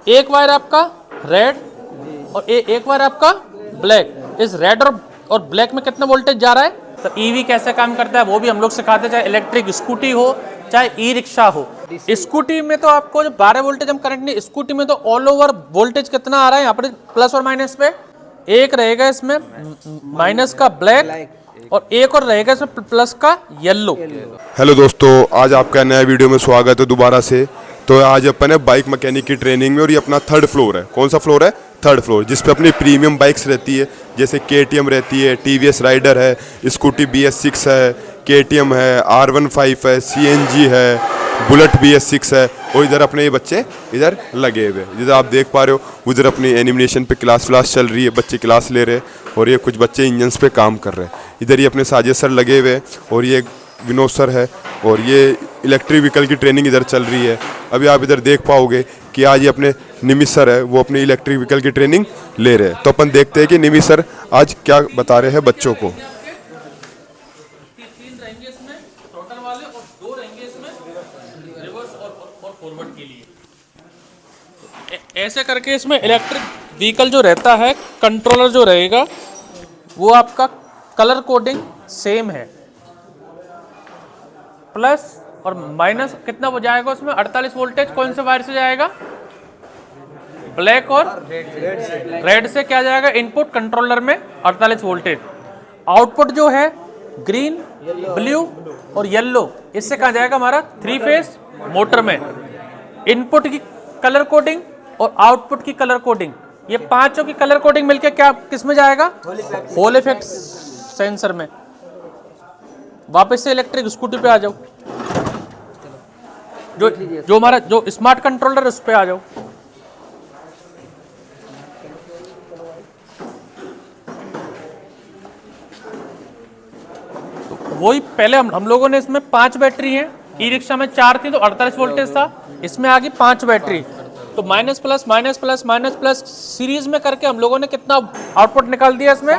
एक वायर आपका रेड और एक वायर आपका ब्लैक। इस रेड और ब्लैक में कितना वोल्टेज जा रहा है? तो ईवी कैसे काम करता है वो भी हम लोग सिखाते हैं, चाहे इलेक्ट्रिक स्कूटी हो चाहे ई रिक्शा हो। स्कूटी में तो आपको जो 12 वोल्टेज हम करंट नहीं, स्कूटी में तो ऑल ओवर वोल्टेज कितना आ रहा है यहाँ पर प्लस और माइनस पे? एक रहेगा इसमें माइनस का ब्लैक और एक और रहेगा इसमें प्लस का येलो। हेलो दोस्तों, आज आपका नया वीडियो में स्वागत है दोबारा से। तो आज अपन है बाइक मैकेनिक की ट्रेनिंग में और ये अपना थर्ड फ्लोर है। कौन सा फ्लोर है? थर्ड फ्लोर, जिस पे अपनी प्रीमियम बाइक्स रहती है, जैसे KTM रहती है, TVS राइडर है, स्कूटी BS6 है, KTM है, R15 है, CNG है, बुलेट BS6 है। और इधर अपने ये बच्चे इधर लगे हुए हैं, जिधर आप देख पा रहे हो उधर अपनी एनिमेशन पे क्लास चल रही है, बच्चे क्लास ले रहे हैं और ये कुछ बच्चे इंजन्स पे काम कर रहे हैं। इधर ये अपने साजिद सर लगे हुए हैं और ये विनोद सर है और ये इलेक्ट्रिक व्हीकल की ट्रेनिंग इधर चल रही है। अभी आप इधर देख पाओगे कि आज ये अपने निमित सर है, वो अपनी इलेक्ट्रिक व्हीकल की ट्रेनिंग ले रहे हैं। तो अपन देखते हैं कि निमित सर आज क्या बता रहे हैं बच्चों को। तीन रहेंगे इसमें टोटल वाले और दो रहेंगे इसमें रिवर्स और फॉरवर्ड के लिए। ऐसे करके इसमें इलेक्ट्रिक व्हीकल जो रहता है, कंट्रोलर जो रहेगा वो आपका कलर कोडिंग सेम है। प्लस और माइनस कितना हो जाएगा उसमें? 48 वोल्टेज कौन से वायर से जाएगा? ब्लैक और रेड से क्या जाएगा इनपुट कंट्रोलर में? 48 वोल्टेज। आउटपुट जो है ग्रीन, ब्लू और येलो, इससे कहाँ जाएगा हमारा 3 फेज मोटर में। इनपुट की कलर कोडिंग और आउटपुट की कलर कोडिंग, ये पांचों की कलर कोडिंग मिलके क्या किस में जाएगा? हॉल इफेक्ट सेंसर में। वापस से इलेक्ट्रिक स्कूटी पे आ जाओ, जो हमारा जो स्मार्ट कंट्रोलर है उस पे आ जाओ। तो वही पहले हम लोगों ने इसमें 5 बैटरी हैं, ई रिक्शा में 4 थी तो 48 वोल्टेज था, इसमें आ गई 5 बैटरी। तो minus plus minus plus minus plus series में करके हम लोगों ने कितना आउटपुट निकाल दिया इसमें?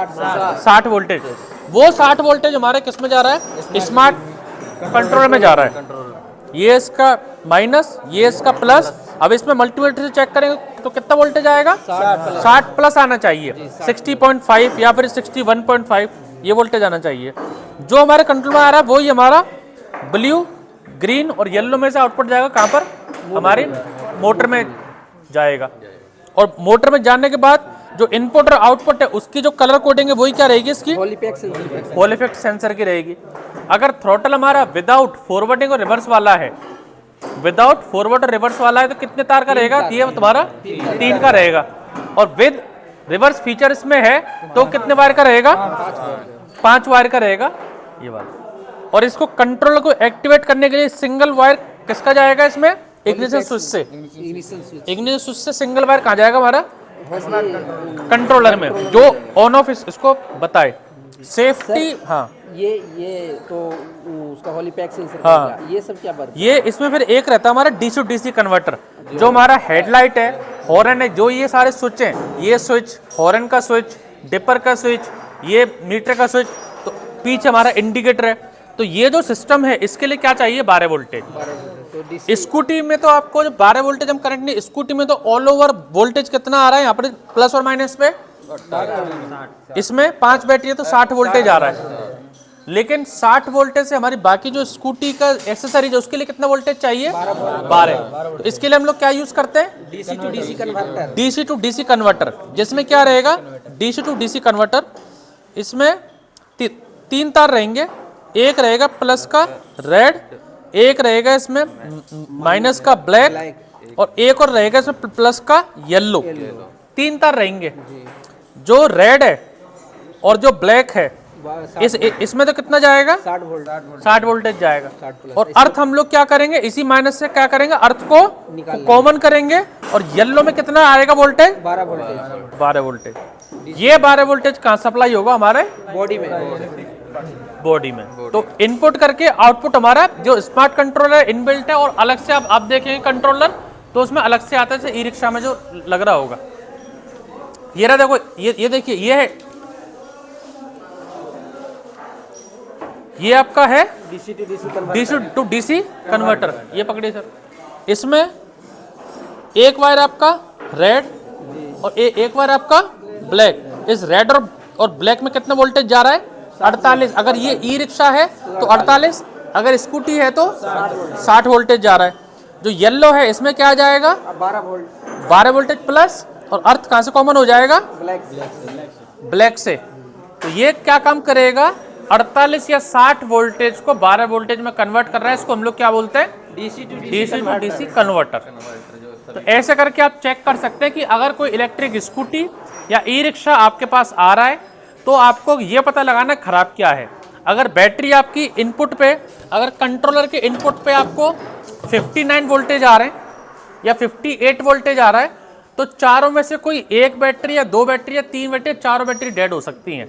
60 वोल्टेज। वो 60 वोल्टेज हमारे किस में जा रहा है? स्मार्ट कंट्रोलर में जा रहा है। ये इसका माइनस, ये इसका प्लस। अब इसमें मल्टीमीटर से चेक करेंगे तो कितना वोल्टेज आएगा? 60 प्लस आना चाहिए, 60.5 या फिर 61.5 ये वोल्टेज आना चाहिए। जो हमारे कंट्रोल में आ रहा है वही हमारा ब्लू, ग्रीन और येलो में से आउटपुट जाएगा कहाँ पर? हमारी मोटर में जाएगा। और मोटर में जाने के बाद जो इनपुट और आउटपुट है उसकी जो कलर कोडिंग है वही क्या रहेगी? इसकी हॉल इफेक्ट सेंसर की रहेगी। अगर थ्रोटल हमारा विदाउट फॉरवर्डिंग और रिवर्स वाला है, विदाउट फॉरवर्ड और रिवर्स वाला है तो कितने तार का रहेगा? ये तुम्हारा 3 का रहेगा। और विद रिवर्स फीचर इसमें है तो कितने वायर का रहेगा? 5 वायर का रहेगा ये वाला। और इसको कंट्रोलर को एक्टिवेट करने के लिए सिंगल वायर किसका जाएगा इसमें? इग्निशन स्विच से। इग्निशन स्विच से सिंगल वायर कहाँ जाएगा हमारा? कंट्रोलर में, जो ऑन ऑफ इसको बताए सेफ्टी। हाँ ये तो उसका हॉली पैक सेंसर। हाँ, ये सब क्या बात? ये इसमें फिर एक रहता है हमारा DC to DC कन्वर्टर। जो हमारा हेडलाइट है, हॉर्न है, जो ये सारे स्विच हैं, ये स्विच, हॉर्न का स्विच, डिपर का स्विच, ये मीटर का स्विच, तो पीछे हमारा इंडिकेटर है। तो ये जो सिस्टम है इसके लिए क्या चाहिए? 12 वोल्टेज। तो स्कूटी में तो आपको जो 12 वोल्टेज हम करंट नहीं, स्कूटी में तो ऑल ओवर वोल्टेज कितना आ रहा है यहाँ पर प्लस और माइनस पे? इसमें 5 बैटरी है तो 60 वोल्टेज आ रहा है। लेकिन 60 वोल्टेज से हमारी बाकी जो स्कूटी का एक्सेसरीज है उसके लिए कितना वोल्टेज चाहिए? 12। तो इसके लिए हम लोग क्या यूज करते हैं? DC to DC converter. DC to DC converter, जिसमें क्या रहेगा? DC to DC converter. इसमें 3 तार रहेंगे, एक रहेगा प्लस का रेड, एक रहेगा इसमें माइनस का ब्लैक और एक और रहेगा इसमें प्लस का येलो। 3 तार रहेंगे। जो रेड है और जो ब्लैक है इसमें तो कितना जाएगा? 60 वोल्टेज जाएगा। और अर्थ हम लोग क्या करेंगे? इसी माइनस से क्या करेंगे? अर्थ को कॉमन करेंगे और येलो में कितना आएगा वोल्टेज? 12 वोल्टेज। ये 12 वोल्टेज कहाँ सप्लाई होगा? हमारे बॉडी में। तो इनपुट करके आउटपुट हमारा जो स्मार्ट कंट्रोलर इनबिल्ट है और अलग से आप देखेंगे कंट्रोलर तो उसमें अलग से आता है, जैसे ई रिक्शा में जो लग रहा होगा। ये रहा, देखो ये देखिए, ये है, ये आपका है DC to DC कन्वर्टर। ये पकड़िए सर। इसमें एक वायर आपका रेड और एक बार आपका ब्लैक। इस रेड और ब्लैक में कितना वोल्टेज जा रहा है? 48। अगर ये ई रिक्शा है तो 48, अगर स्कूटी है तो 60 वोल्टेज जा रहा है। जो येलो है इसमें क्या आ जाएगा? 12 वोल्ट 12 वोल्टेज प्लस, और अर्थ कहाँ से कॉमन हो जाएगा? ब्लैक से। तो ये क्या काम करेगा? 48 या 60 वोल्टेज को 12 वोल्टेज में कन्वर्ट कर रहा है। इसको हम लोग क्या बोलते हैं? DC to DC converter. तो ऐसे करके आप चेक कर सकते हैं कि अगर कोई इलेक्ट्रिक स्कूटी या ई रिक्शा आपके पास आ रहा है तो आपको ये पता लगाना खराब क्या है। अगर बैटरी आपकी इनपुट पे, अगर कंट्रोलर के इनपुट पे आपको 59 वोल्टेज आ रहे हैं या 58 वोल्टेज आ रहा है, तो चारों में से कोई एक बैटरी या दो बैटरी या तीन बैटरी, चारों बैटरी डेड हो सकती हैं।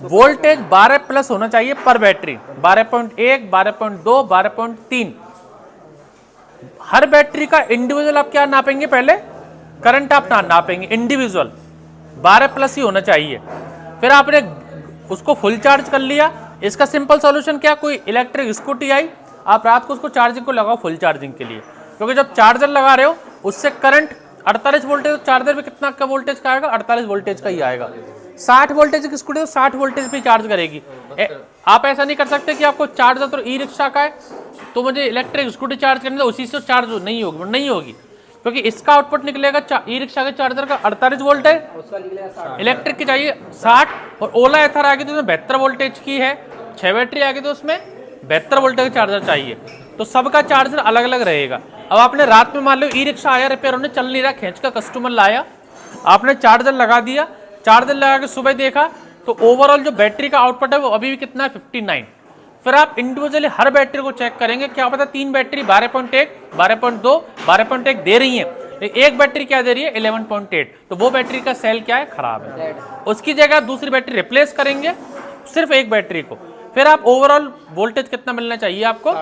वोल्टेज 12 प्लस होना चाहिए पर बैटरी, 12.1, 12.2, 12.3। हर बैटरी का इंडिविजुअल आप क्या नापेंगे? पहले करंट आप नापेंगे इंडिविजुअल, 12 प्लस ही होना चाहिए। फिर आपने उसको फुल चार्ज कर लिया। इसका सिंपल सॉल्यूशन क्या? कोई इलेक्ट्रिक स्कूटी आई, आप रात को उसको चार्जिंग को लगाओ फुल चार्जिंग के लिए, क्योंकि जब चार्जर लगा रहे हो उससे करंट 48 वोल्टेज, तो चार्जर में कितना का वोल्टेज का आएगा? 48 वोल्टेज का ही आएगा। 60 वोल्टेज की स्कूटी तो 60 वोल्टेज पे चार्ज करेगी। आप ऐसा नहीं कर सकते कि आपको चार्जर तो ई रिक्शा का है तो मुझे इलेक्ट्रिक स्कूटी चार्ज करनी है, उसी से चार्ज नहीं होगी, क्योंकि इसका आउटपुट निकलेगा ई रिक्शा के चार्जर का 48 वोल्ट है, इलेक्ट्रिक की चाहिए 60, और ओला एथर आ गई तो उसमें 72 वोल्टेज की है, 6 बैटरी आ गई तो उसमें 72 वोल्टेज का चार्जर चाहिए। तो सबका चार्जर अलग अलग रहेगा। अब आपने रात में मान लो ई रिक्शा आया, रिपेयर होने चल नहीं रहा, खींच का कस्टमर लाया, आपने चार्जर लगा दिया, चार्जर लगा के सुबह देखा तो ओवरऑल जो बैटरी का आउटपुट है वो अभी भी कितना है? 59। फिर आप इंडिविजुअली हर बैटरी को चेक करेंगे, क्या पता 3 बैटरी 12.1, 12.2, 12.1 दे रही है, एक बैटरी क्या दे रही है? 11.8। तो वो बैटरी का सेल क्या है? खराब है। उसकी जगह दूसरी बैटरी रिप्लेस करेंगे, सिर्फ एक बैटरी को। फिर आप ओवरऑल वोल्टेज कितना मिलना चाहिए आपको?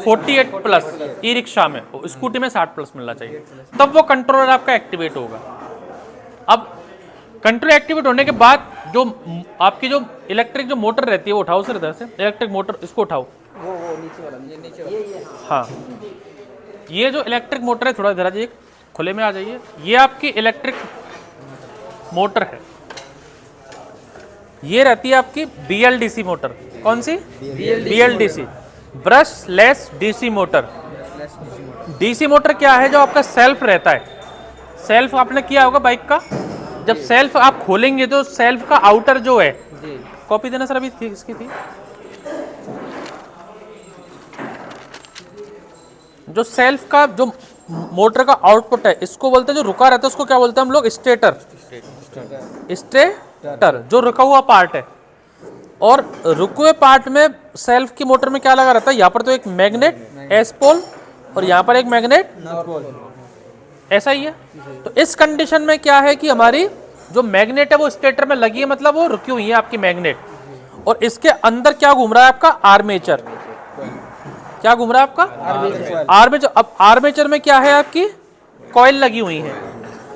48 प्लस ई रिक्शा में, स्कूटी में 60 प्लस मिलना चाहिए, तब वो कंट्रोलर आपका एक्टिवेट होगा। अब कंट्रोल एक्टिवेट होने के बाद जो आपकी जो इलेक्ट्रिक जो मोटर रहती है वो उठाओ सर, इधर से इलेक्ट्रिक मोटर, इसको उठाओ। वो नीचे वाला, ये नीचे वाला। हाँ, ये जो इलेक्ट्रिक मोटर है, थोड़ा इधर आ जाइए, खुले में आ जाइए। ये आपकी इलेक्ट्रिक मोटर है, ये रहती है आपकी BLDC मोटर। कौन सी? BLDC, brush less DC motor. DC motor क्या है? जो आपका सेल्फ रहता है, सेल्फ आपने किया होगा बाइक का, जब सेल्फ आप खोलेंगे तो सेल्फ का आउटर जो है, कॉपी देना सर, अभी थी इसकी थी, जो सेल्फ का जो मोटर का आउटपुट है, इसको बोलते हैं, जो रुका रहता है उसको क्या बोलते हैं हम लोग? स्टेटर। स्टेटर जो रुका हुआ पार्ट है। और रुके हुए पार्ट में सेल्फ की मोटर में क्या लगा रहता है? यहाँ पर तो एक मैग्नेट एस पोल और यहाँ पर एक मैग्नेट, ऐसा ही है। तो इस कंडीशन में क्या है कि हमारी जो मैग्नेट है वो स्टेटर में लगी है, मतलब वो रुकी हुई है आपकी मैग्नेट, और इसके अंदर क्या घूम रहा है आपका? आर्मेचर। क्या घूम रहा है आपका? आर्मेचर। अब आर्मेचर में क्या है? आपकी कॉइल लगी हुई है।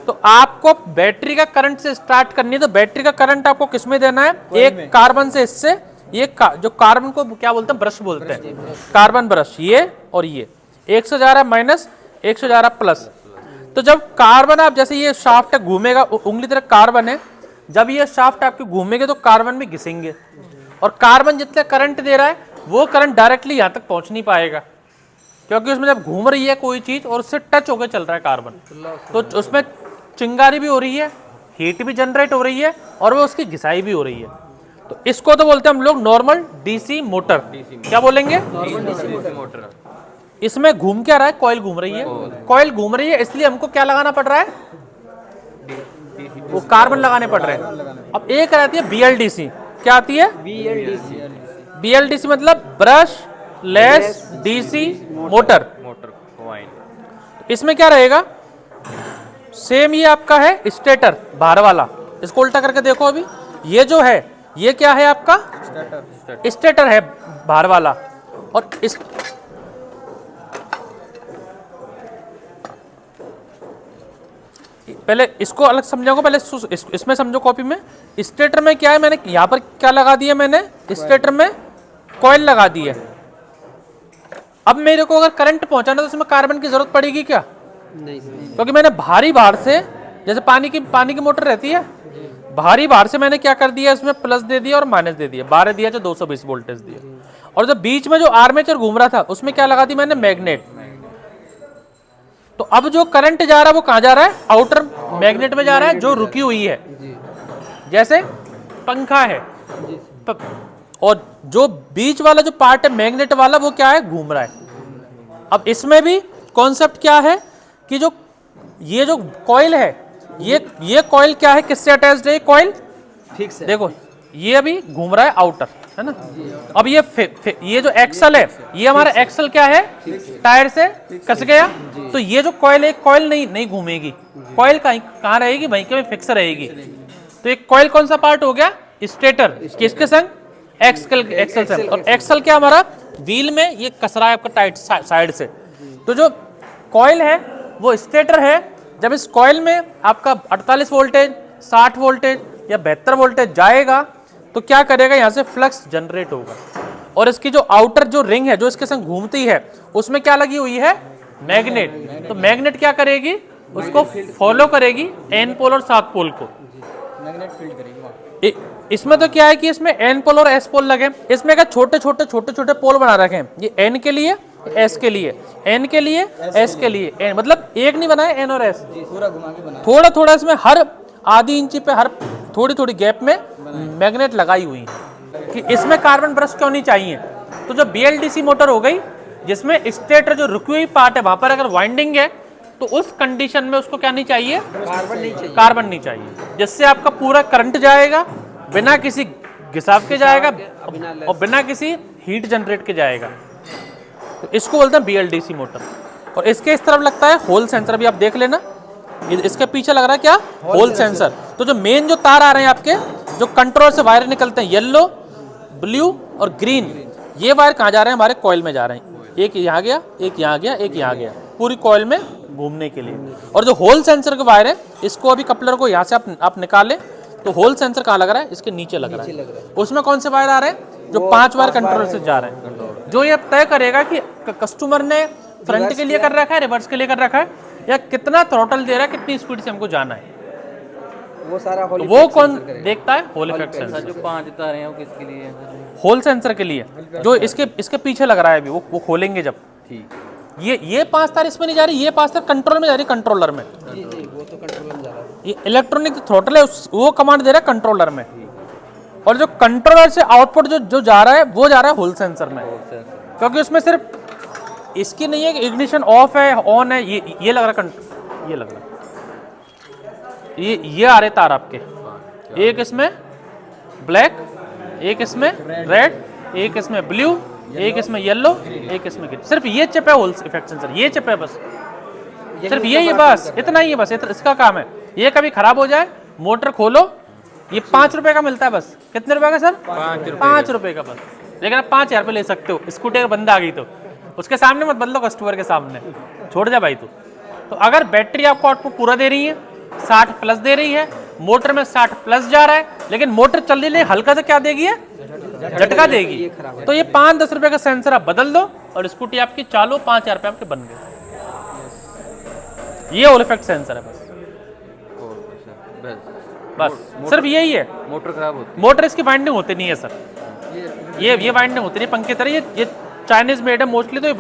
तो आपको बैटरी का करंट से स्टार्ट करनी है, तो बैटरी का करंट आपको किस में देना है? एक कार्बन से इससे, ये जो कार्बन को क्या बोलते हैं? ब्रश बोलते हैं, कार्बन ब्रश, ये और ये, एक से जा रहा है माइनस, एक से जा रहा है प्लस। तो जब कार्बन आप, जैसे ये शाफ्ट घूमेगा, उंगली तरह कार्बन है, जब ये शाफ्ट आपके घूमेंगे तो कार्बन में घिसेंगे, और कार्बन जितना करंट दे रहा है वो करंट डायरेक्टली यहाँ तक पहुँच नहीं पाएगा, क्योंकि उसमें जब घूम रही है कोई चीज़ और उससे टच होकर चल रहा है कार्बन, तो उसमें चिंगारी भी हो रही है, हीट भी जनरेट हो रही है, और वो उसकी घिसाई भी हो रही है। तो इसको तो बोलते हैं हम लोग नॉर्मल डीसी मोटर। क्या बोलेंगे? मोटर। इसमें घूम क्या रहा है? कॉइल घूम रही है। कॉइल घूम रही है, इसलिए हमको क्या लगाना पड़ रहा है? वो कार्बन लगाने पड़ रहे हैं। अब एक रहती है BLDC। क्या आती है? BLDC मतलब ब्रश लेस डीसी मोटर। इसमें क्या रहेगा? सेम ये आपका है स्टेटर, बाहर वाला। इसको उल्टा करके देखो, अभी ये जो है ये क्या है आपका? स्टेटर है बाहर वाला। और इस पहले इसको अलग समझाऊंगा, पहले इसमें समझो कॉपी में। स्टेटर में क्या है? मैंने यहाँ पर क्या लगा दिया? मैंने स्टेटर में कॉइल लगा दी है। अब मेरे को अगर करंट पहुंचाना तो इसमें कार्बन की जरूरत पड़ेगी क्या? नहीं सर। क्योंकि मैंने भारी भार से, जैसे पानी की मोटर रहती है, भारी भार से मैंने क्या कर दिया, इसमें प्लस दे दिया और माइनस दे दिया, 12 दिया जो 220 वोल्टेज दिया। और जब बीच में जो आर्मेचर घूम रहा था उसमें क्या लगा दी मैंने, मैग्नेट। तो अब जो करंट जा रहा है वो कहाँ जा रहा है, आउटर मैग्नेट में जा रहा है, जो रुकी हुई है। जैसे पंखा है और जो बीच वाला जो पार्ट है मैग्नेट वाला, वो क्या है, घूम रहा है। अब इसमें भी कॉन्सेप्ट क्या है कि जो ये जो कॉइल है, ये कॉइल क्या है, किससे अटैच्ड है, कॉइल फिक्स है। देखो ये अभी घूम रहा है आउटर, है ना। अब ये जो एक्सल है, ये हमारा एक्सल क्या है, टायर से कस गया, तो ये जो कॉइल है, कॉइल नहीं घूमेगी, कॉइल कहाँ रहेगी, वहीं के फिक्स रहेगी। तो एक कॉइल कौन सा पार्ट हो गया, स्टेटर, किसके संग, एक्सल संग। और एक्सल क्या हमारा, व्हील में ये कस रहा है आपका टाइट साइड से। तो जो कॉइल है वो स्टेटर है। जब इस कॉइल में आपका 48 वोल्टेज, 60 वोल्टेज या 72 वोल्टेज जाएगा तो क्या करेगा, यहाँ से फ्लक्स जनरेट होगा। और इसकी जो आउटर जो रिंग है जो इसके संग घूमती है, उसमें क्या लगी हुई है, मैग्नेट। तो मैग्नेट क्या करेगी, उसको फॉलो करेगी एन पोल और साउथ पोल को, मैग्नेट फील्ड करेगी। इसमें तो क्या है कि इसमें एन पोल और एस पोल लगे, इसमें क्या छोटे छोटे पोल बना रखे हैं, ये एन के लिए, एस के लिए, एन के लिए, एस के लिए, एन मतलब एक नहीं बनाया, एन और एस पूरा घुमा के बना, थोड़ा थोड़ा इसमें हर आधी इंची पे, हर थोड़ी थोड़ी गैप में मैग्नेट लगाई हुई है। कि इसमें कार्बन ब्रश क्यों नहीं चाहिए, तो जो BLDC मोटर हो गई, जिसमें स्टेटर जो रुकी हुई पार्ट है वहां पर अगर वाइंडिंग है, तो उस कंडीशन में उसको क्या नहीं चाहिए, कार्बन नहीं चाहिए, जिससे आपका पूरा करंट जाएगा बिना किसी घिसाव के जाएगा और बिना किसी हीट जनरेट के जाएगा। तो इसको बोलते हैं BLDC मोटर। और इसके इस तरफ लगता है होल सेंसर, भी आप देख लेना, इसके पीछे लग रहा है क्या, होल सेंसर। तो जो मेन जो तार आ रहे हैं आपके, जो कंट्रोल से वायर निकलते हैं, येलो, ब्लू और ग्रीन, ये वायर कहाँ जा रहे हैं, हमारे कॉइल में जा रहे हैं। एक यहाँ गया, एक यहाँ गया, एक यहाँ गया, पूरी कॉइल में घूमने के लिए। और जो होल सेंसर के वायर है, इसको अभी कपलर को यहाँ से आप निकालें, तो होल सेंसर कहाँ लग रहा है, इसके नीचे लग रहा है। उसमें कौन से वायर आ रहे हैं, जो 5 वायर कंट्रोलर से जा रहे हैं, जो ये तय करेगा कि कस्टमर ने फ्रंट के लिए कर रखा है, रिवर्स के लिए कर रखा है, या कितना थ्रॉटल दे रहा है, कितनी स्पीड से हमको जाना है, वो सारा तो वो कौन देखता है, होल इफेक्ट सेंसर। जो 5 तारे हैं वो किसके लिए हैं? होल सेंसर के लिए, जो इसके पीछे लग रहा है अभी, वो खोलेंगे जब। ठीक, ये 5 तार इसमें नहीं जा रही, ये 5 तार कंट्रोलर में जा रही, कंट्रोलर में। जी वो तो कंट्रोल में जा रहा है। ये इलेक्ट्रॉनिक थ्रॉटल है, वो कमांड दे रहा है कंट्रोलर में। और जो कंट्रोलर से आउटपुट जो जा रहा है, वो जा रहा है होल सेंसर में। क्योंकि उसमें सिर्फ इसकी नहीं है कि इग्निशन ऑफ है, ऑन है, ये लग रहा है, ये लग रहा है, ये आ रहे तार आपके, एक इसमें ब्लैक, एक इसमें रेड, एक इसमें ब्लू, एक इसमें येलो, एक इसमें ग्रीन। सिर्फ ये चिप है होल इफेक्ट सेंसर, ये चिप है बस, सिर्फ ये ही बस, इतना ही है बस, इसका काम है। ये कभी खराब हो जाए, मोटर खोलो, ये 5 रुपए का मिलता है बस। कितने रुपए का सर, 5 रुपए का बस। लेकिन आप 5000 रुपये ले सकते हो। स्कूटी का बंदा आ गई तो उसके सामने मत बदलो, कस्टमर के सामने छोड़ जा भाई। तो अगर बैटरी आपको आउटपुट पूरा दे रही है, 60 प्लस दे रही है, मोटर में 60 प्लस जा रहा है, लेकिन मोटर चल रही नहीं, हल्का सा क्या देगी है, झटका देगी, तो ये 5-10 रुपए का सेंसर आप बदल दो और स्कूटी आपकी चालू, 5000 रुपये आपके बन गए। ये होल इफेक्ट सेंसर है बस, बस सिर्फ यही है। मोटर खराब होती मोटर इसकी वाइंडिंग होती नहीं है सर, ये वाइंडिंग होती नहीं पंखे तरह, ये चाइनीज मेड है मोस्टली।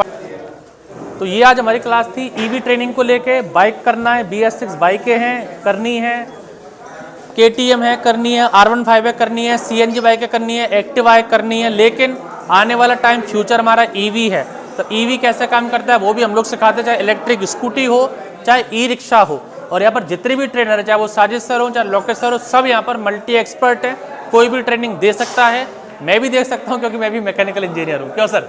तो ये आज हमारी क्लास थी ईवी ट्रेनिंग को लेके। बाइक करना है, BS6 बाइकें हैं करनी है, KTM है करनी है, R15 है करनी है, CNG बाइकें करनी है, एक्टिवा है करनी है। लेकिन आने वाला टाइम फ्यूचर हमारा EV है, तो EV कैसे काम करता है वो भी हम लोग सिखाते हैं, चाहे इलेक्ट्रिक स्कूटी हो, चाहे ई-रिक्शा हो। और यहाँ पर जितने भी ट्रेनर है, चाहे वो साजिद सर हो, चाहे लोकेश सर हो, सब यहाँ पर मल्टी एक्सपर्ट है, कोई भी ट्रेनिंग दे सकता है। मैं भी दे सकता हूँ क्योंकि मैं भी मैकेनिकल इंजीनियर हूँ, क्यों सर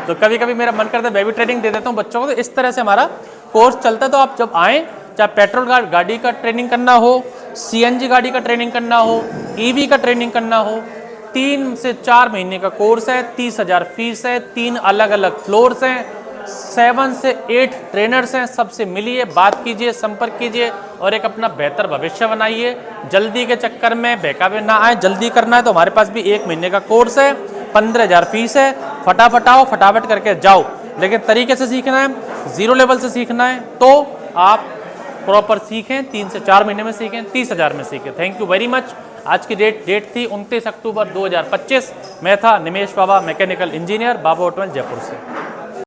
तो कभी कभी मेरा मन करता है मैं भी ट्रेनिंग दे देता हूँ बच्चों को। तो इस तरह से हमारा कोर्स चलता है। तो आप जब आएँ, चाहे पेट्रोल गाड़ी का ट्रेनिंग करना हो, CNG गाड़ी का ट्रेनिंग करना हो, EV का ट्रेनिंग करना हो, 3 से 4 महीने का कोर्स है, 30,000 फीस है, 3 अलग अलग फ्लोर्स हैं, 7 से 8 ट्रेनर्स हैं। सबसे मिलिए, बात कीजिए, संपर्क कीजिए और एक अपना बेहतर भविष्य बनाइए। जल्दी के चक्कर में बहकावे ना आए। जल्दी करना है तो हमारे पास भी 1 महीने का कोर्स है, 15,000 फीस है। फटाफट आओ, फटाफट करके जाओ, लेकिन तरीके से सीखना है। जीरो लेवल से सीखना है तो आप प्रॉपर सीखें, 3 से 4 महीने में सीखें, 30,000 में सीखें। Thank you very much. आज की डेट थी 29 अक्टूबर 2025। मैं था निमेश बाबा, मैकेनिकल इंजीनियर, बाबा ऑटोमोबाइल जयपुर से।